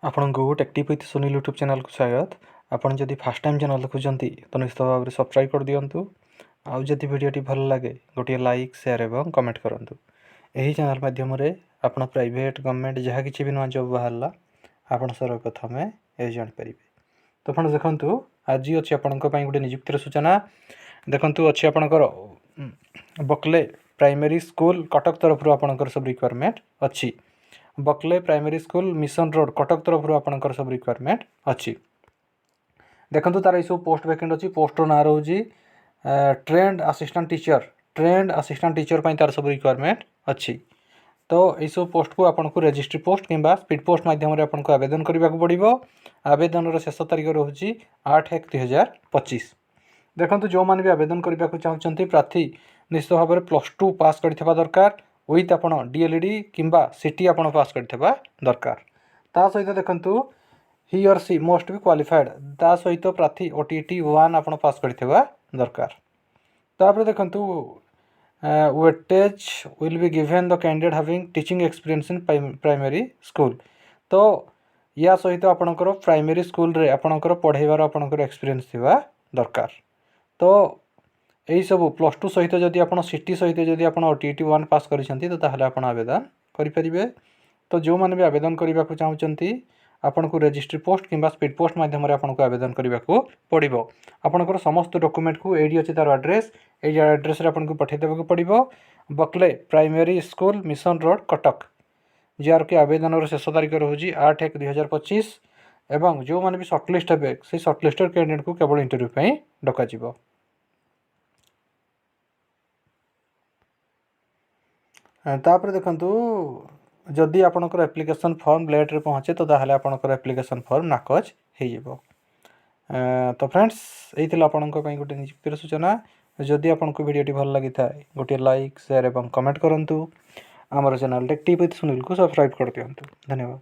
ଆପଣଙ୍କୁ ଟେକ୍ଟିପ୍ with Sunil YouTube ଚ୍ୟାନେଲ୍କୁ ସ୍ୱାଗତ। ଆପଣ ଯଦି ଫାର୍ଷ୍ଟ ଟାଇମ୍ ଚ୍ୟାନେଲ୍ ଦେଖୁଛନ୍ତି ତ ନିଶ୍ଚିତ ଭାବରେ ସବସ୍କ୍ରାଇବ୍ କରିଦିଅନ୍ତୁ। ଆଉ ଯଦି ଭିଡ଼ିଓଟି ଭଲ ଲାଗେ ଗୋଟିଏ ଲାଇକ୍, ସେୟାର ଏବଂ କମେଣ୍ଟ କରନ୍ତୁ। ଏହି ଚ୍ୟାନେଲ୍ ମାଧ୍ୟମରେ ଆପଣ ପ୍ରାଇଭେଟ୍, ଗଭର୍ଣ୍ଣମେଣ୍ଟ ଯାହା କିଛି ବି ନୂଆ ଜବ୍ ବାହାରିଲା ଆପଣ ସର୍ବପ୍ରଥମେ ଏହି ଜାଣିପାରିବେ। ତ ଆପଣ ଦେଖନ୍ତୁ, ଆଜି ଅଛି ଆପଣଙ୍କ ପାଇଁ ଗୋଟେ ନିଯୁକ୍ତିର ସୂଚନା। ଦେଖନ୍ତୁ, ଅଛି ଆପଣଙ୍କର ବକଲେ ପ୍ରାଇମେରୀ ସ୍କୁଲ କଟକ ତରଫରୁ ଆପଣଙ୍କର ସବୁ ରିକ୍ୱାରମେଣ୍ଟ ଅଛି। ବକଲେ primary school mission road Cuttack तरफ आपंकर सब रिक्वायरमेंट अच्छी। देखो तार सब पोस्ट वैकेंट अच्छी। पोस्टर ना रोज ट्रेंड असिस्टेंट टीचर तार सब रिक्वायरमेंट अच्छी। तो यह सब पोस्ट को आपको रजिस्ट्री पोस्ट किंबा स्पीड पोस्ट माध्यम आपको आवेदन करने को पड़ो। आवेदन शेष तारीख रोज 8/1/2025। देखो जो मैंने भी आवेदन करने को चाहते प्रार्थी निश्चित भाव में +2 पास करथिबा दरकार विथ आप डीएलडी किंबा सीटी आप पास करथिबा दरकार। ता सहित देखंतु ही और सी मोस्ट भी क्वालिफाइड ता सहित प्रार्थी ओटीटी 1 आप पास करथिबा दरकार। तापर देखंतु weightage will be given the candidate having teaching experience in primary school. तो या सहित आपणकर प्राइमरी स्कूल रे आपणकर पढ़ेबार आपणकर एक्सपीरियंस थिबा दरकार। तो यही सब +2 सहित जदि आप सीटी सहित जदि आप ओटीटी 1 पास करिसेंती तो ताहले आपण आवेदन करिपरिबे। तो जो मैंने भी आवेदन करने को चाहते आपन को रजिस्ट्री पोस्ट किंबा स्पीड पोस्ट माध्यम आपन को आवेदन करने को पड़ो। आपनकर समस्त डॉक्यूमेंट को एडी अच्छी तार एड्रेस एड्रेस आपन को पठेदेवा पड़ो। बकले primary school mission road Cuttack जार कि आवेदन शेष तारीख रोज 8/1/2025। एवं जो मैंने भी सर्टलिस्ट हे से सर्टलिस्टेड कैंडिडेट को केवल इंटरव्यू डक। तापर देखंतु जदि आपणकर एप्लिकेशन फॉर्म लेट रे पहुँचे तो ताहले आपणकर एप्लिकेशन फॉर्म नाकच हो। तो फ्रेंड्स यही आपंक गोटे नियुक्तिर सूचना। जदि आपको वीडियोटी भल लगी थाए गोटे लाइक, शेयर और कमेंट करूँ। आमर चैनल टेक्टिप विथ सुनील को सब्सक्राइब कर दिंतु। धन्यवाद।